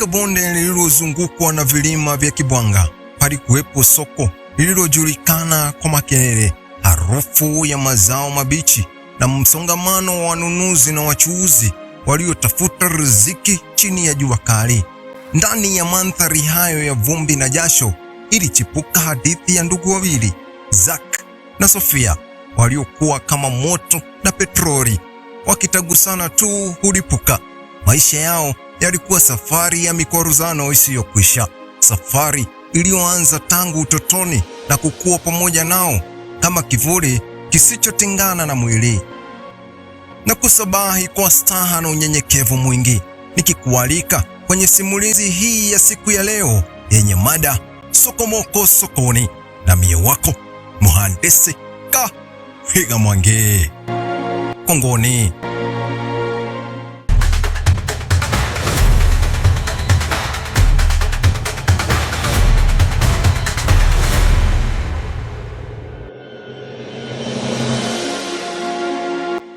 Katika bonde lililozungukwa na vilima vya Kibwanga palikuwepo soko lililojulikana kwa makelele, harufu ya mazao mabichi na msongamano wa wanunuzi na wachuuzi waliotafuta riziki chini ya jua kali. Ndani ya mandhari hayo ya vumbi na jasho ilichipuka hadithi ya ndugu wawili, Zack na Sofia, waliokuwa kama moto na petroli, wakitagusana tu hulipuka. Maisha yao yalikuwa safari ya mikwaruzano isiyokwisha, safari iliyoanza tangu utotoni na kukua pamoja nao kama kivuli kisichotengana na mwili. Na kusabahi kwa staha na unyenyekevu mwingi, nikikualika kwenye simulizi hii ya siku ya leo yenye mada sokomoko sokoni, na mie wako Mhandisi Kahiga Mwangi. Kongoni.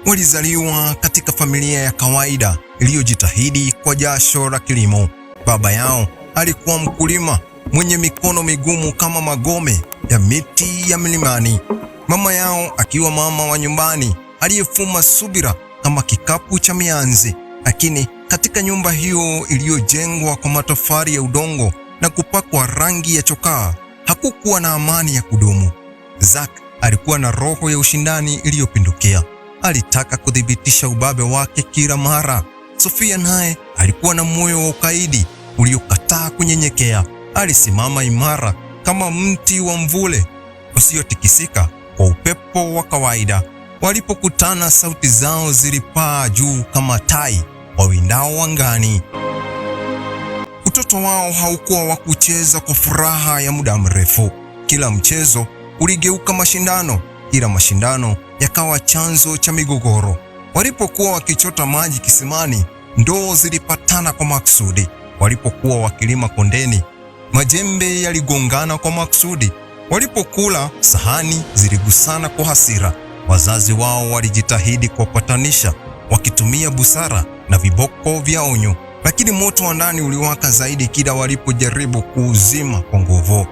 Walizaliwa katika familia ya kawaida iliyojitahidi kwa jasho la kilimo. Baba yao alikuwa mkulima mwenye mikono migumu kama magome ya miti ya milimani. Mama yao akiwa mama wa nyumbani aliyefuma subira kama kikapu cha mianzi. Lakini katika nyumba hiyo iliyojengwa kwa matofali ya udongo na kupakwa rangi ya chokaa, hakukuwa na amani ya kudumu. Zack alikuwa na roho ya ushindani iliyopindukia. Alitaka kudhibitisha ubabe wake kila mara. Sofia naye alikuwa na moyo wa ukaidi uliokataa kunyenyekea. Alisimama imara kama mti wa mvule usiotikisika kwa upepo wa kawaida. Walipokutana, sauti zao zilipaa juu kama tai wawindao angani. Utoto wao haukuwa wa kucheza kwa furaha ya muda mrefu. Kila mchezo uligeuka mashindano, kila mashindano yakawa chanzo cha migogoro. Walipokuwa wakichota maji kisimani, ndoo zilipatana kwa maksudi. Walipokuwa wakilima kondeni, majembe yaligongana kwa maksudi. Walipokula, sahani ziligusana kwa hasira. Wazazi wao walijitahidi kuwapatanisha, wakitumia busara na viboko vya onyo, lakini moto wa ndani uliwaka zaidi kila walipojaribu kuuzima kwa nguvu.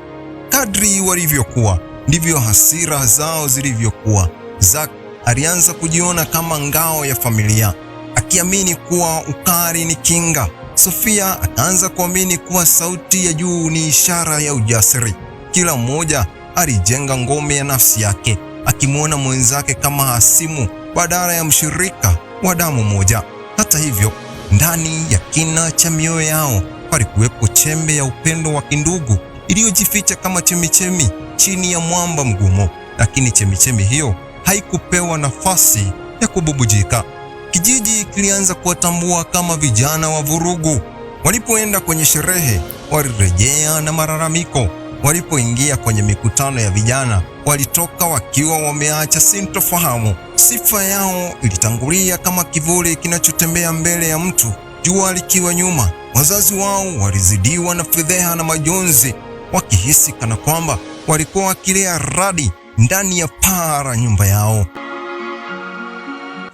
Kadri walivyokuwa, ndivyo hasira zao zilivyokuwa. Zack alianza kujiona kama ngao ya familia, akiamini kuwa ukali ni kinga. Sofia akaanza kuamini kuwa sauti ya juu ni ishara ya ujasiri. Kila mmoja alijenga ngome ya nafsi yake, akimwona mwenzake kama hasimu badala ya mshirika wa damu moja. Hata hivyo, ndani ya kina cha mioyo yao palikuwepo chembe ya upendo wa kindugu iliyojificha kama chemichemi chini ya mwamba mgumu. Lakini chemichemi hiyo haikupewa nafasi ya kububujika. Kijiji kilianza kuwatambua kama vijana wa vurugu. Walipoenda kwenye sherehe, walirejea na malalamiko. Walipoingia kwenye mikutano ya vijana, walitoka wakiwa wameacha sintofahamu. Sifa yao ilitangulia kama kivuli kinachotembea mbele ya mtu, jua likiwa nyuma. Wazazi wao walizidiwa na fedheha na majonzi, wakihisi kana kwamba walikuwa wakilea radi ndani ya paa la nyumba yao.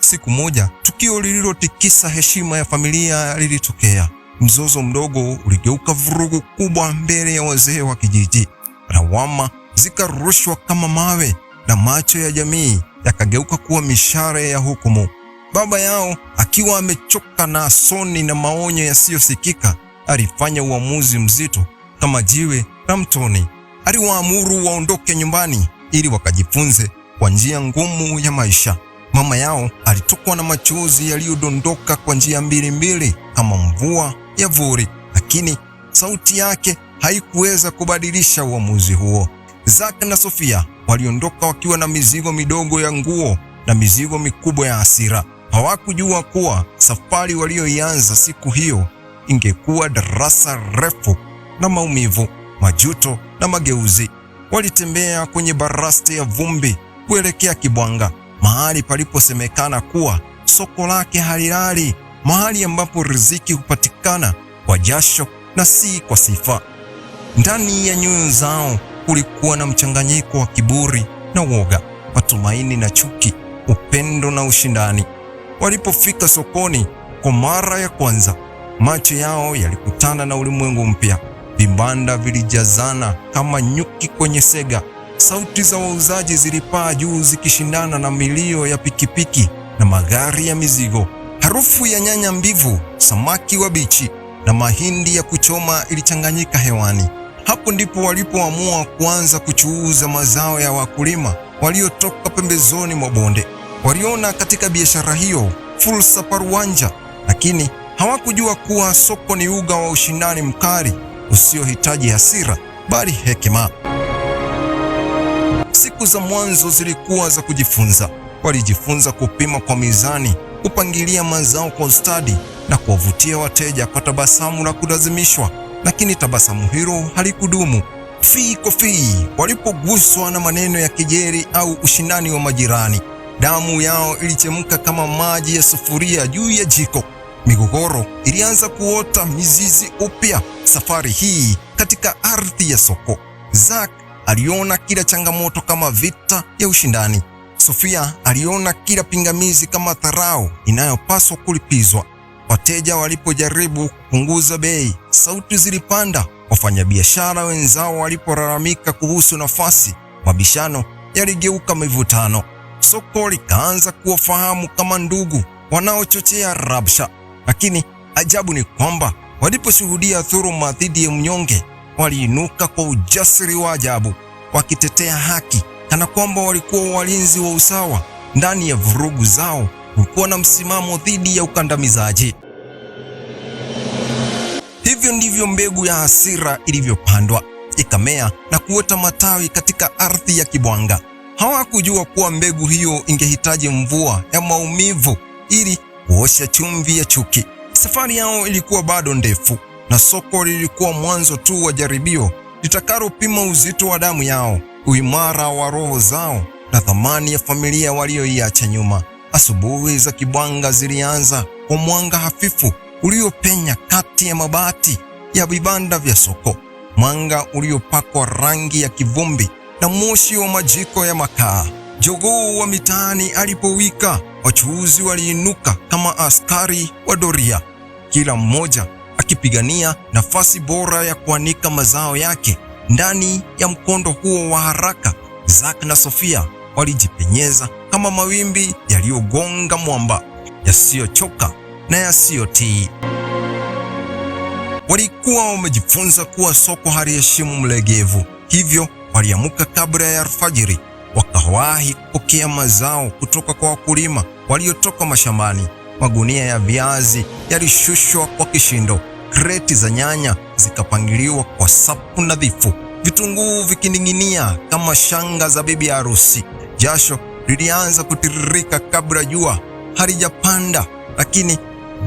Siku moja, tukio lililotikisa heshima ya familia lilitokea. Mzozo mdogo uligeuka vurugu kubwa mbele ya wazee wa kijiji. Lawama zikarushwa kama mawe na macho ya jamii yakageuka kuwa mishale ya hukumu. Baba yao, akiwa amechoka na asoni na maonyo yasiyosikika, alifanya uamuzi mzito kama jiwe la mtoni. Aliwaamuru waondoke nyumbani ili wakajifunze kwa njia ngumu ya maisha. Mama yao alitokwa na machozi yaliyodondoka kwa njia mbili kama mvua ya vuli, lakini sauti yake haikuweza kubadilisha uamuzi huo. Zack na Sofia waliondoka wakiwa na mizigo midogo ya nguo na mizigo mikubwa ya hasira. Hawakujua kuwa safari walioianza siku hiyo ingekuwa darasa refu na maumivu, majuto na mageuzi. Walitembea kwenye baraste ya vumbi kuelekea Kibwanga, mahali paliposemekana kuwa soko lake halilali, mahali ambapo riziki hupatikana kwa jasho na si kwa sifa. Ndani ya nyoyo zao kulikuwa na mchanganyiko wa kiburi na woga, matumaini na chuki, upendo na ushindani. Walipofika sokoni kwa mara ya kwanza, Macho yao yalikutana na ulimwengu mpya. Vibanda vilijazana kama nyuki kwenye sega. Sauti za wauzaji zilipaa juu zikishindana na milio ya pikipiki na magari ya mizigo. Harufu ya nyanya mbivu, samaki wabichi na mahindi ya kuchoma ilichanganyika hewani. Hapo ndipo walipoamua kuanza kuchuuza mazao ya wakulima waliotoka pembezoni mwa bonde. Waliona katika biashara hiyo fursa paruanja, lakini hawakujua kuwa soko ni uga wa ushindani mkali usiohitaji hasira bali hekima. Siku za mwanzo zilikuwa za kujifunza. Walijifunza kupima kwa mizani, kupangilia mazao kwa ustadi na kuwavutia wateja kwa tabasamu la kulazimishwa, lakini tabasamu hilo halikudumu. Fii walipoguswa na maneno ya kejeli au ushindani wa majirani, damu yao ilichemka kama maji ya sufuria juu ya jiko. Migogoro ilianza kuota mizizi upya, safari hii katika ardhi ya soko. Zack aliona kila changamoto kama vita ya ushindani. Sofia aliona kila pingamizi kama dharau inayopaswa kulipizwa. Wateja walipojaribu kupunguza bei, sauti zilipanda. Wafanyabiashara wenzao walipolalamika kuhusu nafasi, mabishano yaligeuka mivutano. Soko likaanza kuwafahamu kama ndugu wanaochochea rabsha. Lakini ajabu ni kwamba waliposhuhudia dhuluma dhidi ya mnyonge, waliinuka kwa ujasiri wa ajabu, wakitetea haki kana kwamba walikuwa walinzi wa usawa. Ndani ya vurugu zao kulikuwa na msimamo dhidi ya ukandamizaji. Hivyo ndivyo mbegu ya hasira ilivyopandwa, ikamea na kuota matawi katika ardhi ya kibwanga. Hawakujua kuwa mbegu hiyo ingehitaji mvua ya maumivu ili kuosha chumvi ya chuki. Safari yao ilikuwa bado ndefu, na soko lilikuwa mwanzo tu wa jaribio litakalopima uzito wa damu yao, uimara wa roho zao na thamani ya familia walioiacha nyuma. Asubuhi za kibwanga zilianza kwa mwanga hafifu uliopenya kati ya mabati ya vibanda vya soko, mwanga uliopakwa rangi ya kivumbi na moshi wa majiko ya makaa. Jogoo wa mitaani alipowika, wachuuzi waliinuka kama askari wa doria, kila mmoja akipigania nafasi bora ya kuanika mazao yake. Ndani ya mkondo huo wa haraka, Zack na Sofia walijipenyeza kama mawimbi yaliyogonga mwamba, yasiyochoka na yasiyotii. Walikuwa wamejifunza kuwa soko haliheshimu mlegevu, hivyo waliamka kabla ya alfajiri, wakawahi kupokea mazao kutoka kwa wakulima waliotoka mashambani. Magunia ya viazi yalishushwa kwa kishindo, kreti za nyanya zikapangiliwa kwa safu nadhifu, vitunguu vikining'inia kama shanga za bibi harusi. Jasho lilianza kutiririka kabla jua halijapanda, lakini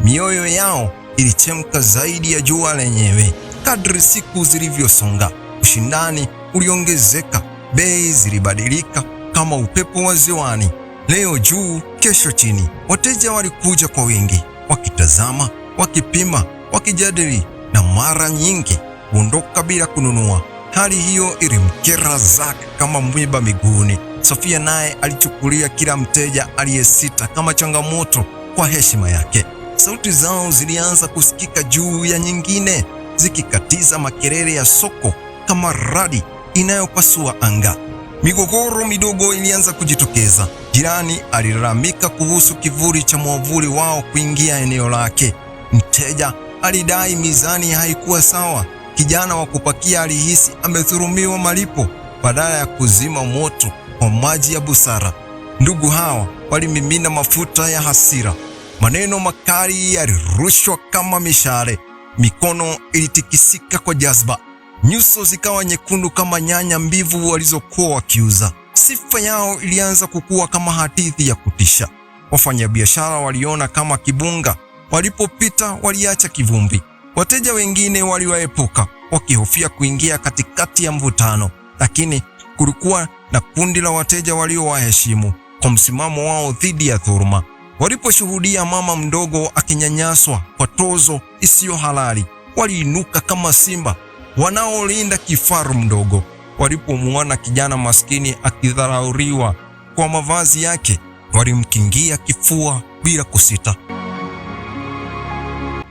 mioyo yao ilichemka zaidi ya jua lenyewe. Kadri siku zilivyosonga, ushindani uliongezeka, bei zilibadilika kama upepo wa ziwani. Leo juu, kesho chini. Wateja walikuja kwa wingi, wakitazama, wakipima, wakijadili na mara nyingi kuondoka bila kununua. Hali hiyo ilimkera Zack kama mwiba miguuni. Sofia naye alichukulia kila mteja aliyesita kama changamoto kwa heshima yake. Sauti zao zilianza kusikika juu ya nyingine, zikikatiza makelele ya soko kama radi inayopasua anga. Migogoro midogo ilianza kujitokeza. Jirani alilalamika kuhusu kivuli cha mwavuli wao kuingia eneo lake. Mteja alidai mizani haikuwa sawa. Kijana wa kupakia alihisi amedhulumiwa malipo badala ya kuzima moto kwa maji ya busara. Ndugu hawa walimimina mafuta ya hasira. Maneno makali yalirushwa kama mishale. Mikono ilitikisika kwa jazba. Nyuso zikawa nyekundu kama nyanya mbivu walizokuwa wakiuza. Sifa yao ilianza kukua kama hadithi ya kutisha. Wafanyabiashara waliona kama kibunga. Walipopita waliacha kivumbi. Wateja wengine waliwaepuka, wakihofia kuingia katikati ya mvutano. Lakini kulikuwa na kundi la wateja waliowaheshimu kwa msimamo wao dhidi ya dhuluma. Waliposhuhudia mama mdogo akinyanyaswa kwa tozo isiyo halali, waliinuka kama simba wanaolinda kifaru mdogo. Walipomwona kijana maskini akidharauliwa kwa mavazi yake, walimkingia kifua bila kusita.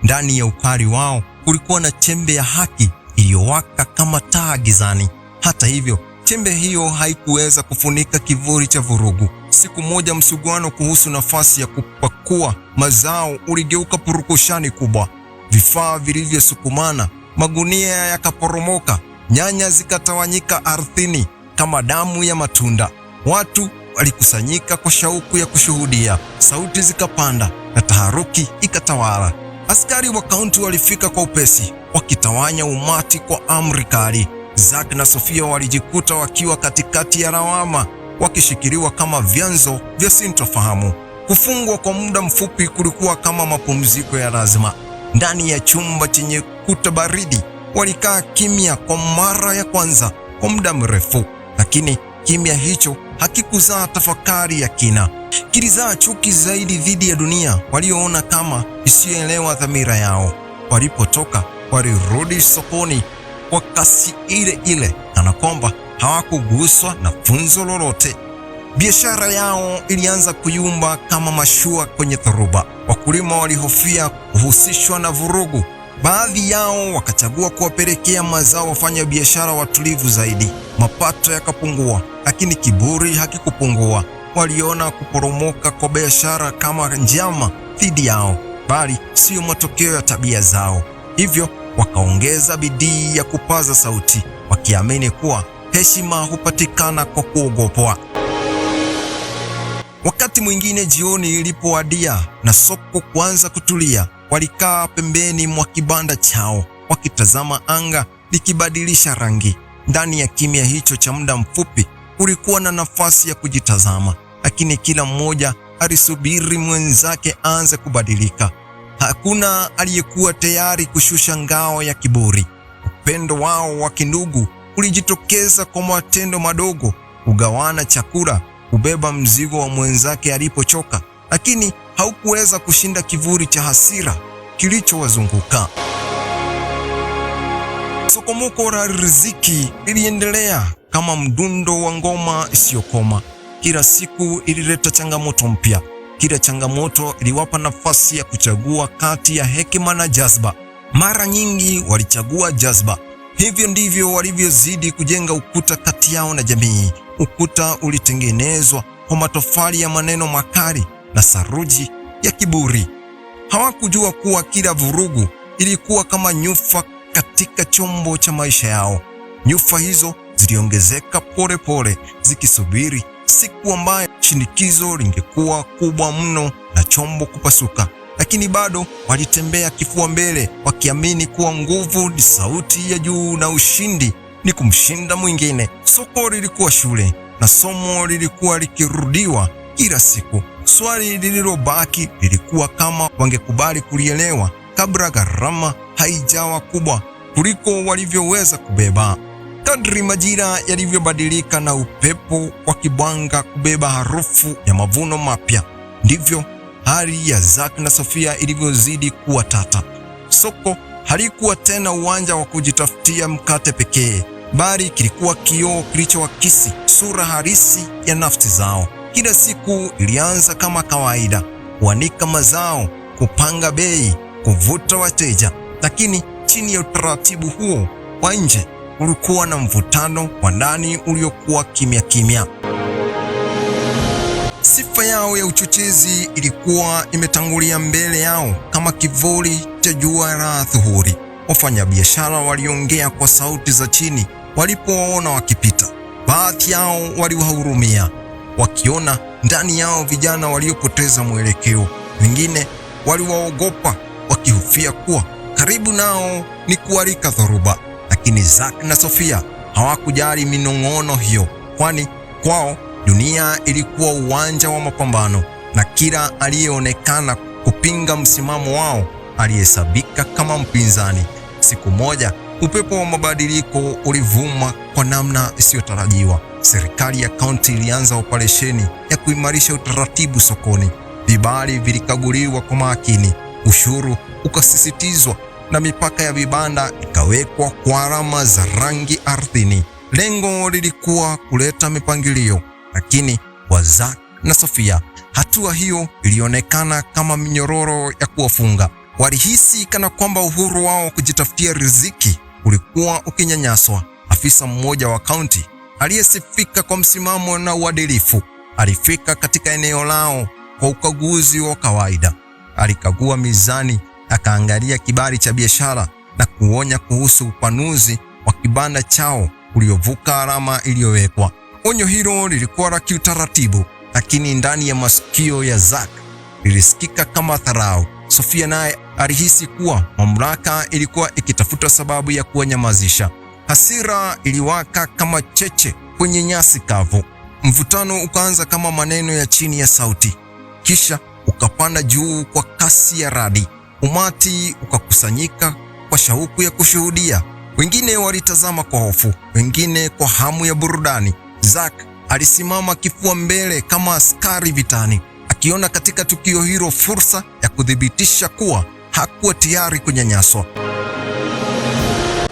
Ndani ya ukali wao kulikuwa na chembe ya haki iliyowaka kama taa gizani. Hata hivyo, chembe hiyo haikuweza kufunika kivuli cha vurugu. Siku moja, msuguano kuhusu nafasi ya kupakua mazao uligeuka purukushani kubwa. Vifaa vilivyosukumana, magunia yakaporomoka, nyanya zikatawanyika ardhini kama damu ya matunda. Watu walikusanyika kwa shauku ya kushuhudia. Sauti zikapanda na taharuki ikatawala. Askari wa kaunti walifika kwa upesi, wakitawanya umati kwa amri kali. Zack na Sofia walijikuta wakiwa katikati ya lawama, wakishikiliwa kama vyanzo vya sintofahamu. Kufungwa kwa muda mfupi kulikuwa kama mapumziko ya lazima. Ndani ya chumba chenye kuta baridi, walikaa kimya kwa mara ya kwanza kwa muda mrefu, lakini kimya hicho hakikuzaa tafakari ya kina. Kilizaa chuki zaidi dhidi ya dunia walioona kama isiyoelewa dhamira yao. Walipotoka, walirudi sokoni kwa kasi ile ile, kana kwamba hawakuguswa na funzo lolote. Biashara yao ilianza kuyumba kama mashua kwenye dhoruba. Wakulima walihofia kuhusishwa na vurugu. Baadhi yao wakachagua kuwapelekea mazao wafanya biashara watulivu zaidi. Mapato yakapungua, lakini kiburi hakikupungua. Waliona kuporomoka kwa biashara kama njama dhidi yao, bali sio matokeo ya tabia zao. Hivyo wakaongeza bidii ya kupaza sauti, wakiamini kuwa heshima hupatikana kwa kuogopwa. Wakati mwingine jioni ilipowadia na soko kuanza kutulia, walikaa pembeni mwa kibanda chao wakitazama anga likibadilisha rangi. Ndani ya kimya hicho cha muda mfupi kulikuwa na nafasi ya kujitazama, lakini kila mmoja alisubiri mwenzake aanze kubadilika. Hakuna aliyekuwa tayari kushusha ngao ya kiburi. Upendo wao wa kindugu ulijitokeza kwa matendo madogo: kugawana chakula, kubeba mzigo wa mwenzake alipochoka, lakini haukuweza kushinda kivuli cha hasira kilichowazunguka. Sokomoko la riziki liliendelea kama mdundo wa ngoma isiyokoma. Kila siku ilileta changamoto mpya. Kila changamoto iliwapa nafasi ya kuchagua kati ya hekima na jazba. Mara nyingi walichagua jazba. Hivyo ndivyo walivyozidi kujenga ukuta kati yao na jamii. Ukuta ulitengenezwa kwa matofali ya maneno makali na saruji ya kiburi. Hawakujua kuwa kila vurugu ilikuwa kama nyufa katika chombo cha maisha yao. Nyufa hizo ziliongezeka pole pole, zikisubiri siku ambayo shinikizo lingekuwa kubwa mno na chombo kupasuka. Lakini bado walitembea kifua mbele, wakiamini kuwa nguvu ni sauti ya juu na ushindi ni kumshinda mwingine. Soko lilikuwa shule na somo lilikuwa likirudiwa kila siku. Swali lililobaki lilikuwa kama wangekubali kulielewa kabla gharama haijawa kubwa kuliko walivyoweza kubeba. Kadri majira yalivyobadilika na upepo wa kibwanga kubeba harufu ya mavuno mapya, ndivyo hali ya Zack na Sofia ilivyozidi kuwa tata. Soko halikuwa tena uwanja wa kujitafutia mkate pekee, bali kilikuwa kioo kilichoakisi sura halisi ya nafsi zao. Kila siku ilianza kama kawaida: kuanika mazao, kupanga bei, kuvuta wateja. Lakini chini ya utaratibu huo wa nje ulikuwa na mvutano wa ndani uliokuwa kimya kimya. Sifa yao ya uchochezi ilikuwa imetangulia mbele yao kama kivuli cha jua la dhuhuri. Wafanyabiashara waliongea kwa sauti za chini walipowaona wakipita. Baadhi yao waliwahurumia, wakiona ndani yao vijana waliopoteza mwelekeo. Wengine waliwaogopa, wakihofia kuwa karibu nao ni kualika dhoruba. Lakini Zack na Sofia hawakujali minong'ono hiyo, kwani kwao dunia ilikuwa uwanja wa mapambano, na kila aliyeonekana kupinga msimamo wao alihesabika kama mpinzani. Siku moja, upepo wa mabadiliko ulivuma kwa namna isiyotarajiwa. Serikali ya kaunti ilianza operesheni ya kuimarisha utaratibu sokoni. Vibali vilikaguliwa kwa makini, ushuru ukasisitizwa na mipaka ya vibanda ikawekwa kwa alama za rangi ardhini. Lengo lilikuwa kuleta mipangilio, lakini kwa Zack na Sofia hatua hiyo ilionekana kama minyororo ya kuwafunga. Walihisi kana kwamba uhuru wao kujitafutia riziki ulikuwa ukinyanyaswa. Afisa mmoja wa kaunti aliyesifika kwa msimamo na uadilifu alifika katika eneo lao kwa ukaguzi wa kawaida. Alikagua mizani, akaangalia kibali cha biashara na kuonya kuhusu upanuzi wa kibanda chao uliovuka alama iliyowekwa. Onyo hilo lilikuwa la kiutaratibu, lakini ndani ya masikio ya Zack lilisikika kama dharau. Sofia naye alihisi kuwa mamlaka ilikuwa ikitafuta sababu ya kuwanyamazisha. Hasira iliwaka kama cheche kwenye nyasi kavu. Mvutano ukaanza kama maneno ya chini ya sauti, kisha ukapanda juu kwa kasi ya radi. Umati ukakusanyika kwa shauku ya kushuhudia. Wengine walitazama kwa hofu, wengine kwa hamu ya burudani. Zack alisimama kifua mbele kama askari vitani, akiona katika tukio hilo fursa ya kuthibitisha kuwa hakuwa tayari kunyanyaswa.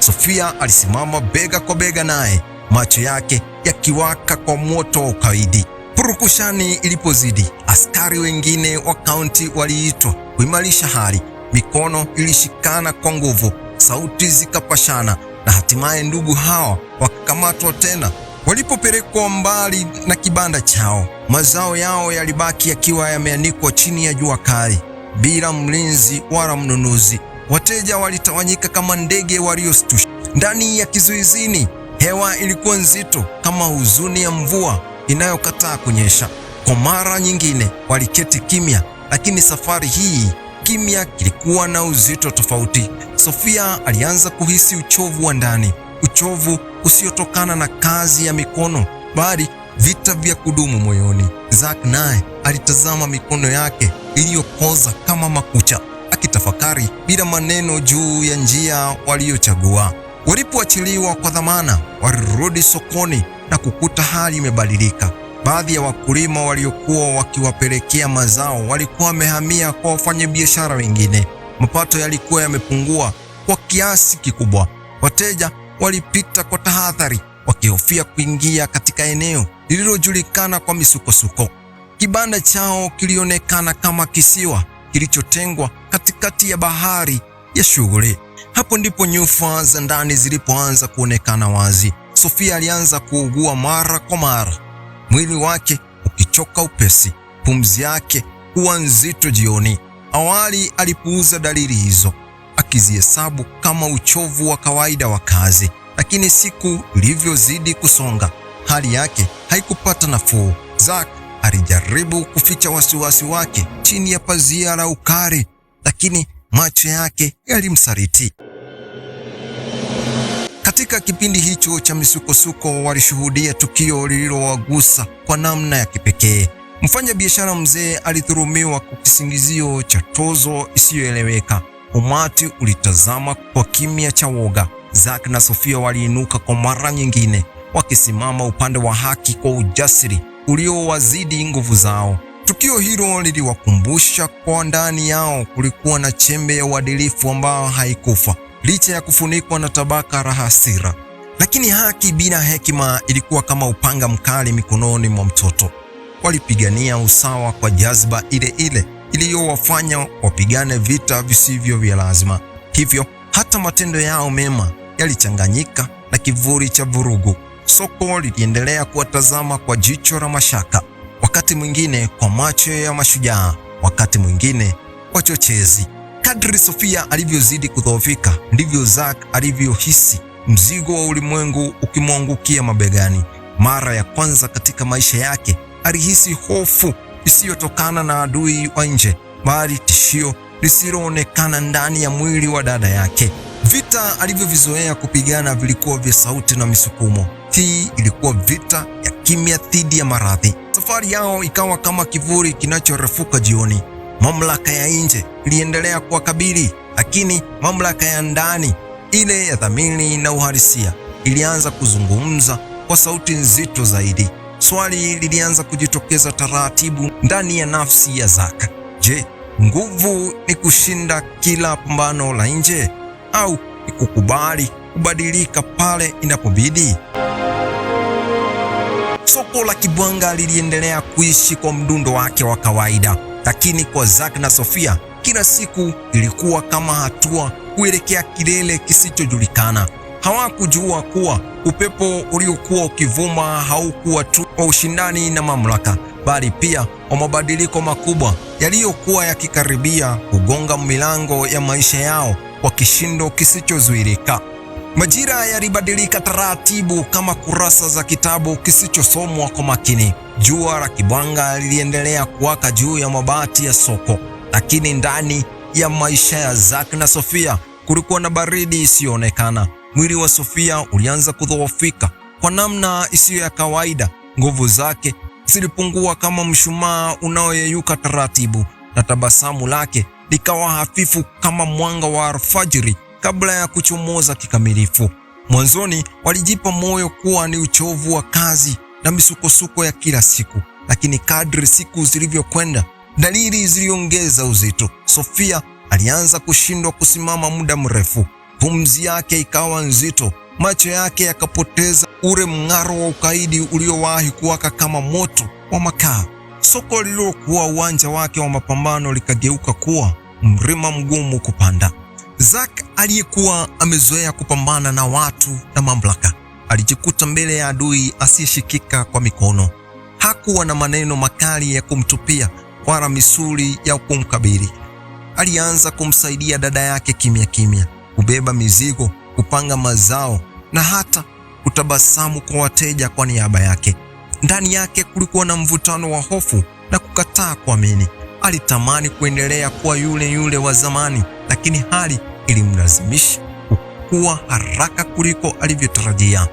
Sofia alisimama bega kwa bega naye, macho yake yakiwaka kwa moto wa ukaidi. Purukushani ilipozidi, askari wengine wa kaunti waliitwa kuimarisha hali. Mikono ilishikana kwa nguvu, sauti zikapashana, na hatimaye ndugu hawa wakakamatwa tena. Walipopelekwa mbali na kibanda chao, mazao yao yalibaki yakiwa yameanikwa chini ya jua kali, bila mlinzi wala mnunuzi. Wateja walitawanyika kama ndege waliostusha. Ndani ya kizuizini, hewa ilikuwa nzito kama huzuni ya mvua inayokataa kunyesha. Kwa mara nyingine waliketi kimya, lakini safari hii kimya kilikuwa na uzito tofauti. Sofia alianza kuhisi uchovu wa ndani, uchovu usiotokana na kazi ya mikono, bali vita vya kudumu moyoni. Zack naye alitazama mikono yake iliyokoza kama makucha, akitafakari bila maneno juu ya njia waliochagua. Walipoachiliwa kwa dhamana, walirudi sokoni na kukuta hali imebadilika. Baadhi ya wakulima waliokuwa wakiwapelekea mazao walikuwa wamehamia kwa wafanyabiashara wengine. Mapato yalikuwa yamepungua kwa kiasi kikubwa. Wateja walipita kwa tahadhari, wakihofia kuingia katika eneo lililojulikana kwa misukosuko. Kibanda chao kilionekana kama kisiwa kilichotengwa katikati ya bahari ya shughuli. Hapo ndipo nyufa za ndani zilipoanza kuonekana wazi. Sofia alianza kuugua mara kwa mara, mwili wake ukichoka upesi, pumzi yake kuwa nzito jioni. Awali alipuuza dalili hizo, akizihesabu kama uchovu wa kawaida wa kazi, lakini siku ilivyozidi kusonga, hali yake haikupata nafuu. Zack alijaribu kuficha wasiwasi wake chini ya pazia la ukari, lakini macho yake yalimsaliti. Katika kipindi hicho cha misukosuko, walishuhudia tukio lililowagusa kwa namna ya kipekee. Mfanya biashara mzee alidhulumiwa kwa kisingizio cha tozo isiyoeleweka. Umati ulitazama kwa kimya cha woga. Zack na Sofia waliinuka kwa mara nyingine, wakisimama upande wa haki kwa ujasiri uliowazidi nguvu zao. Tukio hilo liliwakumbusha kwa ndani yao kulikuwa na chembe ya uadilifu ambao haikufa, licha ya kufunikwa na tabaka la hasira. Lakini haki bila hekima ilikuwa kama upanga mkali mikononi mwa mtoto. Walipigania usawa kwa jazba ile ile iliyowafanya wapigane vita visivyo vya lazima. Hivyo hata matendo yao mema yalichanganyika na kivuli cha vurugu. Soko liliendelea kuwatazama kwa jicho la mashaka, wakati mwingine kwa macho ya mashujaa, wakati mwingine wachochezi. Kadri Sofia alivyozidi kudhoofika, ndivyo Zack alivyohisi mzigo wa ulimwengu ukimwangukia mabegani. Mara ya kwanza katika maisha yake alihisi hofu isiyotokana na adui wa nje, bali tishio lisiloonekana ndani ya mwili wa dada yake. Vita alivyovizoea kupigana vilikuwa vya sauti na misukumo. Hii ilikuwa vita ya kimya dhidi ya maradhi. Safari yao ikawa kama kivuli kinachorefuka jioni. Mamlaka ya nje iliendelea kuwakabili, lakini mamlaka ya ndani, ile ya dhamiri na uhalisia, ilianza kuzungumza kwa sauti nzito zaidi. Swali lilianza kujitokeza taratibu ndani ya nafsi ya Zack. Je, nguvu ni kushinda kila pambano la nje, au ni kukubali kubadilika pale inapobidi? Soko la Kibwanga liliendelea kuishi kwa mdundo wake wa kawaida, lakini kwa Zack na Sofia Kila siku ilikuwa kama hatua kuelekea kilele kisichojulikana. Hawakujua kuwa upepo uliokuwa ukivuma haukuwa tu wa ushindani na mamlaka, bali pia wa mabadiliko makubwa yaliyokuwa yakikaribia kugonga milango ya maisha yao kwa kishindo kisichozuilika. Majira yalibadilika taratibu kama kurasa za kitabu kisichosomwa kwa makini. Jua la kibwanga liliendelea kuwaka juu ya mabati ya soko, lakini ndani ya maisha ya Zack na Sofia kulikuwa na baridi isiyoonekana. Mwili wa Sofia ulianza kudhoofika kwa namna isiyo ya kawaida. Nguvu zake zilipungua kama mshumaa unaoyeyuka taratibu, na tabasamu lake likawa hafifu kama mwanga wa alfajiri kabla ya kuchomoza kikamilifu. Mwanzoni walijipa moyo kuwa ni uchovu wa kazi na misukosuko ya kila siku, lakini kadri siku zilivyokwenda, dalili ziliongeza uzito. Sofia alianza kushindwa kusimama muda mrefu. Pumzi yake ikawa nzito, macho yake yakapoteza ule mng'aro wa ukaidi uliowahi kuwaka kama moto wa makaa. Soko lililokuwa uwanja wake wa mapambano likageuka kuwa mlima mgumu kupanda. Zack aliyekuwa amezoea kupambana na watu na mamlaka alijikuta mbele ya adui asiyeshikika kwa mikono. Hakuwa na maneno makali ya kumtupia wala misuli ya kumkabili. Alianza kumsaidia dada yake kimya kimya, kubeba mizigo, kupanga mazao na hata kutabasamu kwa wateja kwa niaba yake. Ndani yake kulikuwa na mvutano wa hofu na kukataa kuamini. Alitamani kuendelea kuwa yule yule wa zamani, lakini hali ilimlazimisha kukua haraka kuliko alivyotarajia.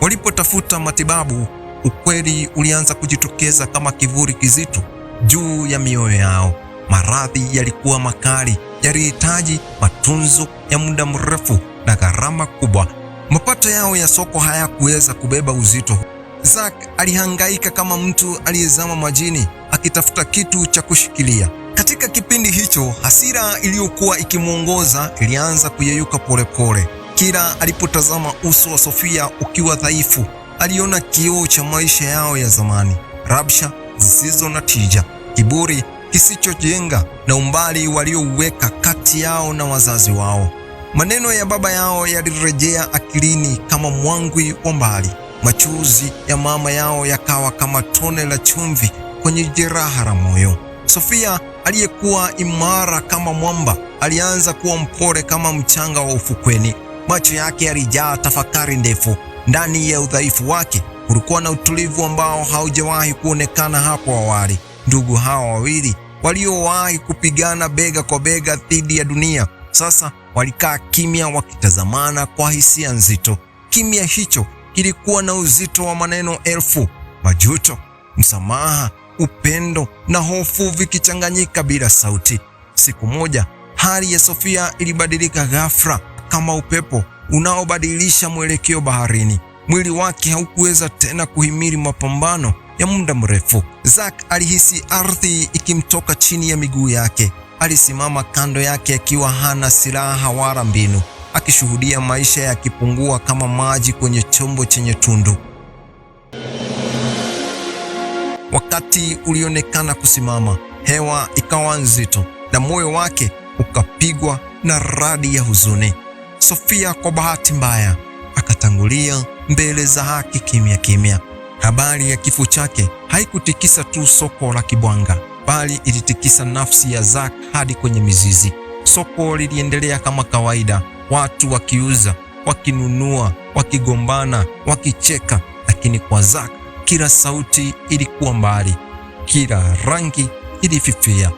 Walipotafuta matibabu, ukweli ulianza kujitokeza kama kivuli kizito juu ya mioyo yao. Maradhi yalikuwa makali, yalihitaji matunzo ya muda mrefu na gharama kubwa. Mapato yao ya soko hayakuweza kubeba uzito. Zack alihangaika kama mtu aliyezama majini akitafuta kitu cha kushikilia. Katika kipindi hicho, hasira iliyokuwa ikimwongoza ilianza kuyeyuka polepole. Kila alipotazama uso wa Sofia ukiwa dhaifu, aliona kioo cha maisha yao ya zamani: rabsha zisizo na tija, kiburi kisichojenga na umbali waliouweka kati yao na wazazi wao. Maneno ya baba yao yalirejea akilini kama mwangwi wa mbali. Machozi ya mama yao yakawa kama tone la chumvi kwenye jeraha la moyo. Sofia aliyekuwa imara kama mwamba alianza kuwa mpole kama mchanga wa ufukweni. Macho yake yalijaa tafakari ndefu. Ndani ya udhaifu wake kulikuwa na utulivu ambao haujawahi kuonekana hapo awali. Ndugu hawa wawili waliowahi kupigana bega kwa bega dhidi ya dunia, sasa walikaa kimya wakitazamana kwa hisia nzito. Kimya hicho kilikuwa na uzito wa maneno elfu: majuto, msamaha, upendo na hofu vikichanganyika bila sauti. Siku moja hali ya Sofia ilibadilika ghafla kama upepo unaobadilisha mwelekeo baharini. Mwili wake haukuweza tena kuhimili mapambano ya muda mrefu. Zack alihisi ardhi ikimtoka chini ya miguu yake. Alisimama kando yake akiwa hana silaha wala mbinu, akishuhudia maisha yakipungua kama maji kwenye chombo chenye tundu. Wakati ulionekana kusimama, hewa ikawa nzito na moyo wake ukapigwa na radi ya huzuni. Sofia kwa bahati mbaya akatangulia mbele za haki kimya kimya. Habari ya kifo chake haikutikisa tu soko la kibwanga, bali ilitikisa nafsi ya Zack hadi kwenye mizizi. Soko liliendelea kama kawaida, watu wakiuza, wakinunua, wakigombana, wakicheka, lakini kwa Zack kila sauti ilikuwa mbali, kila rangi ilififia.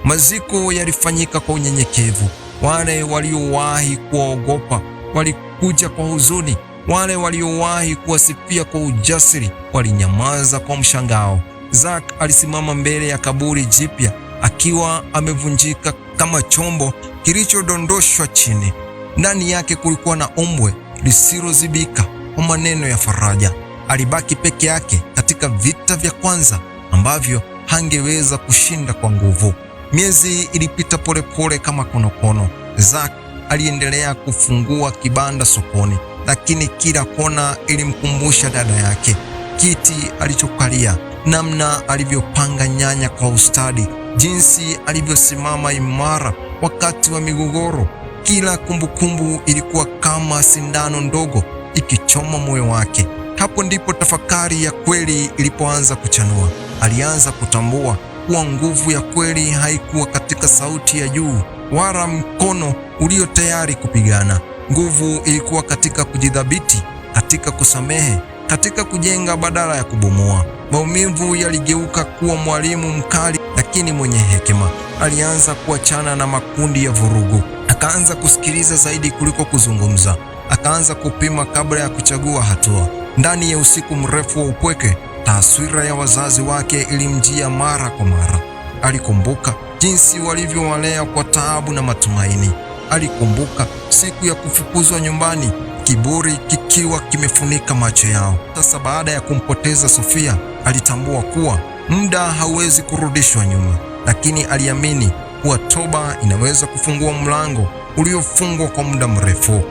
Maziko yalifanyika kwa unyenyekevu. Wale waliowahi kuwaogopa walikuja kwa huzuni. Wale waliowahi kuwasifia kwa ujasiri walinyamaza kwa mshangao. Zack alisimama mbele ya kaburi jipya akiwa amevunjika kama chombo kilichodondoshwa chini. Ndani yake kulikuwa na ombwe lisilozibika kwa maneno ya faraja. Alibaki peke yake katika vita vya kwanza ambavyo hangeweza kushinda kwa nguvu. Miezi ilipita polepole kama konokono. Zack aliendelea kufungua kibanda sokoni, lakini kila kona ilimkumbusha dada yake. Kiti alichokalia, namna alivyopanga nyanya kwa ustadi, jinsi alivyosimama imara wakati wa migogoro. Kila kumbukumbu ilikuwa kama sindano ndogo ikichoma moyo wake. Hapo ndipo tafakari ya kweli ilipoanza kuchanua. Alianza kutambua kuwa nguvu ya kweli haikuwa katika sauti ya juu wala mkono ulio tayari kupigana. Nguvu ilikuwa katika kujidhabiti, katika kusamehe, katika kujenga badala ya kubomoa. Maumivu yaligeuka kuwa mwalimu mkali lakini mwenye hekima. Alianza kuachana na makundi ya vurugu. Akaanza kusikiliza zaidi kuliko kuzungumza. Akaanza kupima kabla ya kuchagua hatua. Ndani ya usiku mrefu wa upweke, taswira ya wazazi wake ilimjia mara kwa mara. Alikumbuka jinsi walivyowalea kwa taabu na matumaini. Alikumbuka siku ya kufukuzwa nyumbani, kiburi kikiwa kimefunika macho yao. Sasa baada ya kumpoteza Sofia, alitambua kuwa muda hauwezi kurudishwa nyuma, lakini aliamini kuwa toba inaweza kufungua mlango uliofungwa kwa muda mrefu.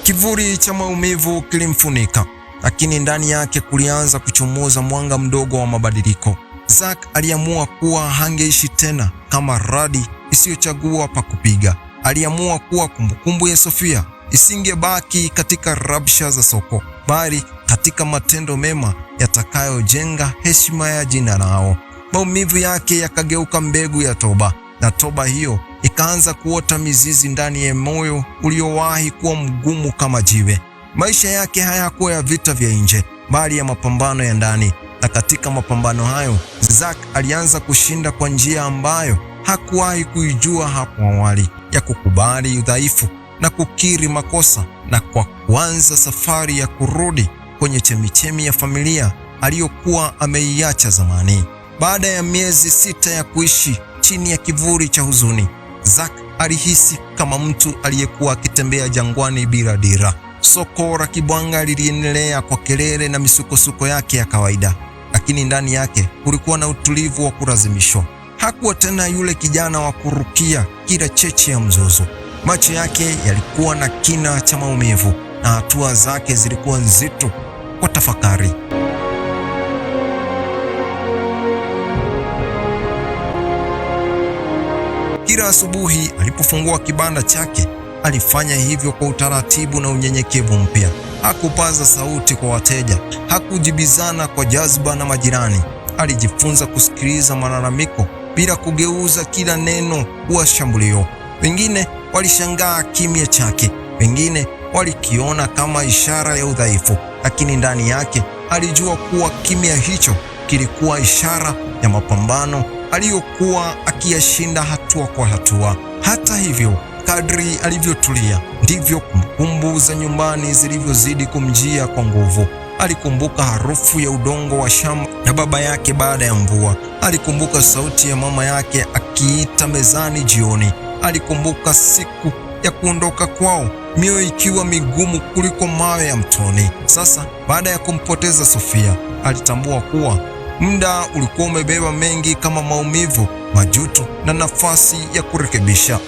Kivuli cha maumivu kilimfunika, lakini ndani yake kulianza kuchomoza mwanga mdogo wa mabadiliko. Zack aliamua kuwa hangeishi tena kama radi isiyochagua pa kupiga. Aliamua kuwa kumbukumbu ya Sofia isingebaki katika rabsha za soko, bali katika matendo mema yatakayojenga heshima ya jina lao. Maumivu yake yakageuka mbegu ya toba, na toba hiyo ikaanza kuota mizizi ndani ya moyo uliowahi kuwa mgumu kama jiwe. Maisha yake hayakuwa ya vita vya nje, bali ya mapambano ya ndani. Na katika mapambano hayo, Zack alianza kushinda kwa njia ambayo hakuwahi kuijua hapo awali, ya kukubali udhaifu na kukiri makosa, na kwa kuanza safari ya kurudi kwenye chemichemi ya familia aliyokuwa ameiacha zamani. Baada ya miezi 6 ya kuishi chini ya kivuli cha huzuni, Zack alihisi kama mtu aliyekuwa akitembea jangwani bila dira. Soko la Kibwanga liliendelea kwa kelele na misukosuko yake ya kawaida, lakini ndani yake kulikuwa na utulivu wa kulazimishwa. Hakuwa tena yule kijana wa kurukia kila cheche ya mzozo. Macho yake yalikuwa na kina cha maumivu, na hatua zake zilikuwa nzito kwa tafakari. Kila asubuhi alipofungua kibanda chake, alifanya hivyo kwa utaratibu na unyenyekevu mpya. Hakupaza sauti kwa wateja, hakujibizana kwa jazba na majirani. Alijifunza kusikiliza malalamiko bila kugeuza kila neno kuwa shambulio. Wengine walishangaa kimya chake, wengine walikiona kama ishara ya udhaifu, lakini ndani yake alijua kuwa kimya hicho kilikuwa ishara ya mapambano aliyokuwa akiyashinda hatua kwa hatua. Hata hivyo, kadri alivyotulia, ndivyo kumbukumbu za nyumbani zilivyozidi kumjia kwa nguvu. Alikumbuka harufu ya udongo wa shamba na baba yake baada ya mvua. Alikumbuka sauti ya mama yake akiita mezani jioni. Alikumbuka siku ya kuondoka kwao, mioyo ikiwa migumu kuliko mawe ya mtoni. Sasa, baada ya kumpoteza Sofia, alitambua kuwa muda ulikuwa umebeba mengi kama maumivu, majuto na nafasi ya kurekebisha.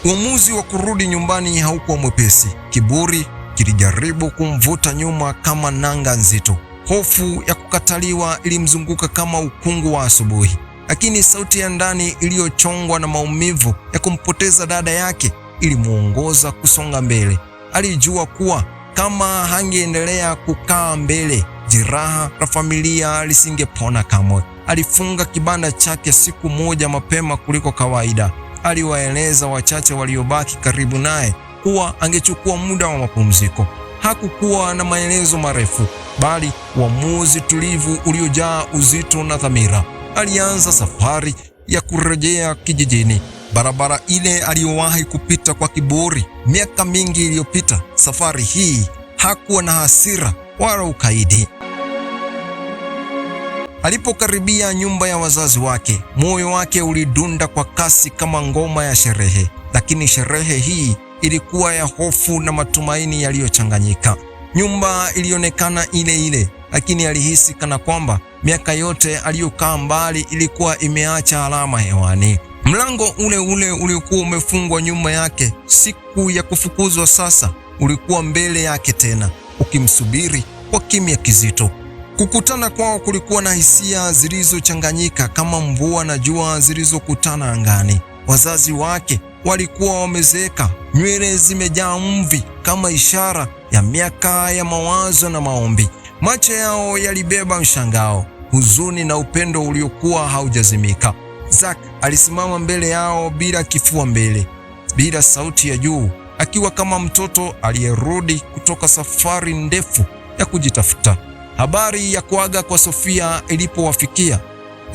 Uamuzi wa kurudi nyumbani haukuwa mwepesi. Kiburi kilijaribu kumvuta nyuma kama nanga nzito. Hofu ya kukataliwa ilimzunguka kama ukungu wa asubuhi. Lakini sauti ya ndani iliyochongwa na maumivu ya kumpoteza dada yake ilimuongoza kusonga mbele. Alijua kuwa kama hangeendelea kukaa mbele, jeraha la familia lisingepona kamwe. Alifunga kibanda chake siku moja mapema kuliko kawaida. Aliwaeleza wachache waliobaki karibu naye kuwa angechukua muda wa mapumziko. Hakukuwa na maelezo marefu, bali uamuzi tulivu uliojaa uzito na dhamira. Alianza safari ya kurejea kijijini, barabara ile aliyowahi kupita kwa kiburi miaka mingi iliyopita. Safari hii hakuwa na hasira wala ukaidi. Alipokaribia nyumba ya wazazi wake, moyo wake ulidunda kwa kasi kama ngoma ya sherehe. Lakini sherehe hii ilikuwa ya hofu na matumaini yaliyochanganyika. Nyumba ilionekana ile ile, lakini alihisi kana kwamba miaka yote aliyokaa mbali ilikuwa imeacha alama hewani. Mlango ule ule uliokuwa umefungwa nyuma yake siku ya kufukuzwa sasa ulikuwa mbele yake tena, ukimsubiri kwa kimya kizito. Kukutana kwao kulikuwa na hisia zilizochanganyika kama mvua na jua zilizokutana angani. Wazazi wake walikuwa wamezeeka, nywele zimejaa mvi kama ishara ya miaka ya mawazo na maombi. Macho yao yalibeba mshangao, huzuni na upendo uliokuwa haujazimika. Zack alisimama mbele yao bila kifua mbele, bila sauti ya juu, akiwa kama mtoto aliyerudi kutoka safari ndefu ya kujitafuta. Habari ya kuaga kwa Sofia ilipowafikia,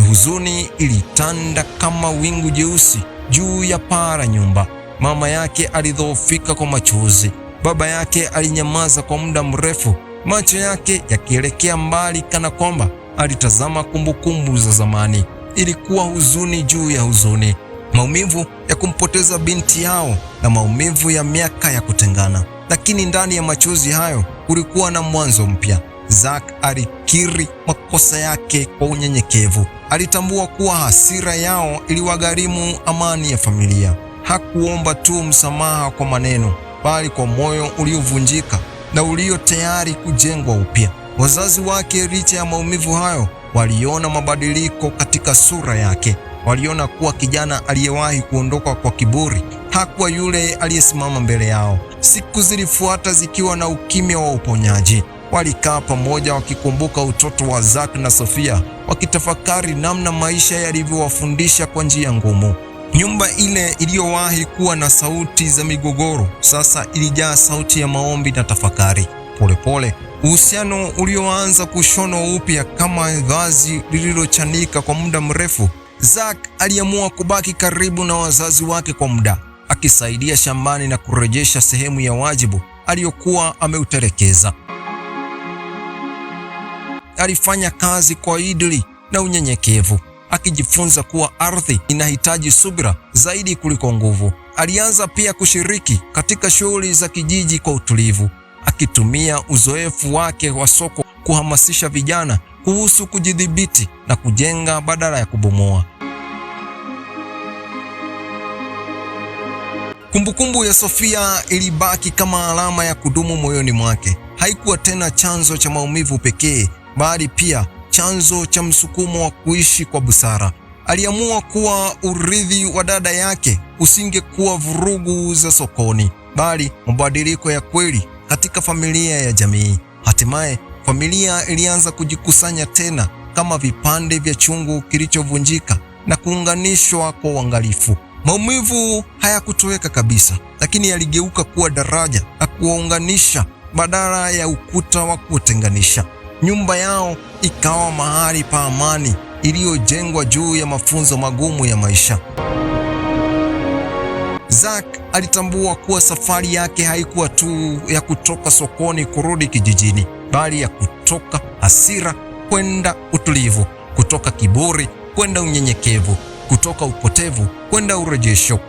huzuni ilitanda kama wingu jeusi juu ya paa la nyumba. Mama yake alidhoofika kwa machozi. Baba yake alinyamaza kwa muda mrefu, macho yake yakielekea mbali kana kwamba alitazama kumbukumbu za zamani. Ilikuwa huzuni juu ya huzuni, maumivu ya kumpoteza binti yao na maumivu ya miaka ya kutengana. Lakini ndani ya machozi hayo kulikuwa na mwanzo mpya. Zack alikiri makosa yake kwa unyenyekevu. Alitambua kuwa hasira yao iliwagharimu amani ya familia. Hakuomba tu msamaha kwa maneno, bali kwa moyo uliovunjika na ulio tayari kujengwa upya. Wazazi wake, licha ya maumivu hayo, waliona mabadiliko katika sura yake. Waliona kuwa kijana aliyewahi kuondoka kwa kiburi hakuwa yule aliyesimama mbele yao. Siku zilifuata zikiwa na ukimya wa uponyaji. Walikaa pamoja wakikumbuka utoto wa Zack na Sofia, wakitafakari namna maisha yalivyowafundisha kwa njia ngumu. Nyumba ile iliyowahi kuwa na sauti za migogoro sasa ilijaa sauti ya maombi na tafakari. Polepole uhusiano ulioanza kushonwa upya kama vazi lililochanika kwa muda mrefu. Zack aliamua kubaki karibu na wazazi wake kwa muda, akisaidia shambani na kurejesha sehemu ya wajibu aliyokuwa ameutelekeza. Alifanya kazi kwa idili na unyenyekevu, akijifunza kuwa ardhi inahitaji subira zaidi kuliko nguvu. Alianza pia kushiriki katika shughuli za kijiji kwa utulivu, akitumia uzoefu wake wa soko kuhamasisha vijana kuhusu kujidhibiti na kujenga badala ya kubomoa. Kumbukumbu ya Sofia ilibaki kama alama ya kudumu moyoni mwake. Haikuwa tena chanzo cha maumivu pekee, bali pia chanzo cha msukumo wa kuishi kwa busara. Aliamua kuwa urithi wa dada yake usingekuwa vurugu za sokoni, bali mabadiliko ya kweli katika familia ya jamii. Hatimaye familia ilianza kujikusanya tena kama vipande vya chungu kilichovunjika na kuunganishwa kwa uangalifu. Maumivu hayakutoweka kabisa, lakini yaligeuka kuwa daraja la kuwaunganisha badala ya ukuta wa kutenganisha. Nyumba yao ikawa mahali pa amani iliyojengwa juu ya mafunzo magumu ya maisha. Zack alitambua kuwa safari yake haikuwa tu ya kutoka sokoni kurudi kijijini, bali ya kutoka hasira kwenda utulivu, kutoka kiburi kwenda unyenyekevu, kutoka upotevu kwenda urejesho.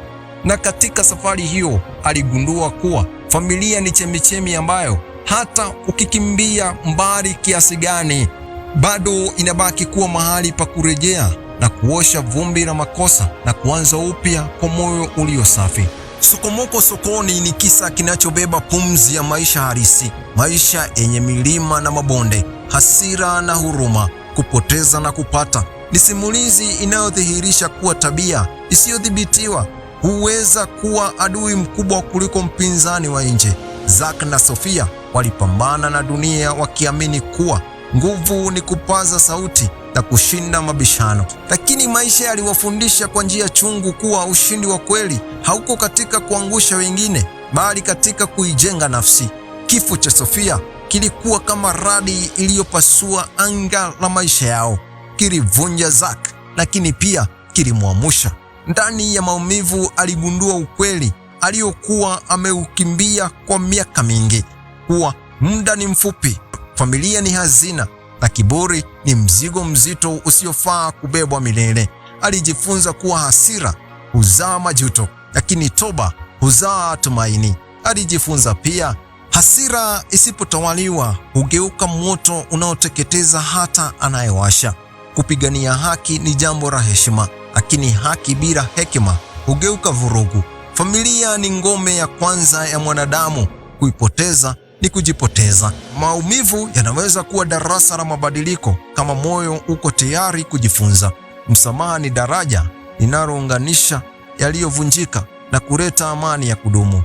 Na katika safari hiyo aligundua kuwa familia ni chemichemi ambayo hata ukikimbia mbali kiasi gani, bado inabaki kuwa mahali pa kurejea na kuosha vumbi la makosa na kuanza upya kwa moyo ulio safi. Sokomoko Sokoni ni kisa kinachobeba pumzi ya maisha halisi, maisha yenye milima na mabonde, hasira na huruma, kupoteza na kupata. Ni simulizi inayodhihirisha kuwa tabia isiyodhibitiwa huweza kuwa adui mkubwa kuliko mpinzani wa nje. Zack na Sofia walipambana na dunia wakiamini kuwa nguvu ni kupaza sauti na kushinda mabishano. Lakini maisha yaliwafundisha kwa njia chungu kuwa ushindi wa kweli hauko katika kuangusha wengine, bali katika kuijenga nafsi. Kifo cha Sofia kilikuwa kama radi iliyopasua anga la maisha yao. Kilivunja Zack, lakini pia kilimwamusha. Ndani ya maumivu aligundua ukweli aliyokuwa ameukimbia kwa miaka mingi, kuwa muda ni mfupi, familia ni hazina, na kiburi ni mzigo mzito usiofaa kubebwa milele. Alijifunza kuwa hasira huzaa majuto, lakini toba huzaa tumaini. Alijifunza pia hasira isipotawaliwa hugeuka moto unaoteketeza hata anayewasha. Kupigania haki ni jambo la heshima, lakini haki bila hekima hugeuka vurugu. Familia ni ngome ya kwanza ya mwanadamu. Kuipoteza ni kujipoteza. Maumivu yanaweza kuwa darasa la mabadiliko kama moyo uko tayari kujifunza. Msamaha ni daraja linalounganisha yaliyovunjika na kuleta amani ya kudumu.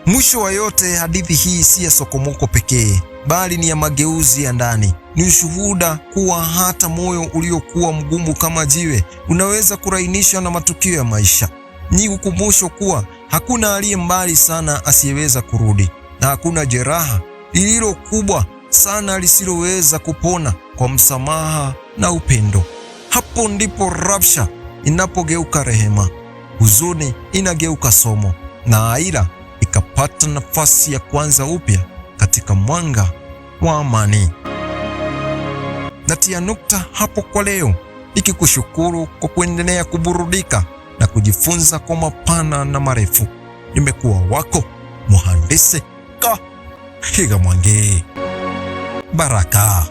Mwisho wa yote, hadithi hii si ya sokomoko pekee, bali ni ya mageuzi ya ndani. Ni ushuhuda kuwa hata moyo uliokuwa mgumu kama jiwe unaweza kulainishwa na matukio ya maisha. Ni ukumbusho kuwa hakuna aliye mbali sana asiyeweza kurudi, na hakuna jeraha lililo kubwa sana lisiloweza kupona kwa msamaha na upendo. Hapo ndipo rabsha inapogeuka rehema, huzuni inageuka somo, na aila ikapata nafasi ya kuanza upya katika mwanga wa amani. Natia nukta hapo kwa leo, ikikushukuru kwa kuendelea kuburudika na kujifunza kwa mapana na marefu. Nimekuwa wako Mhandisi Kahiga Mwangi. Baraka.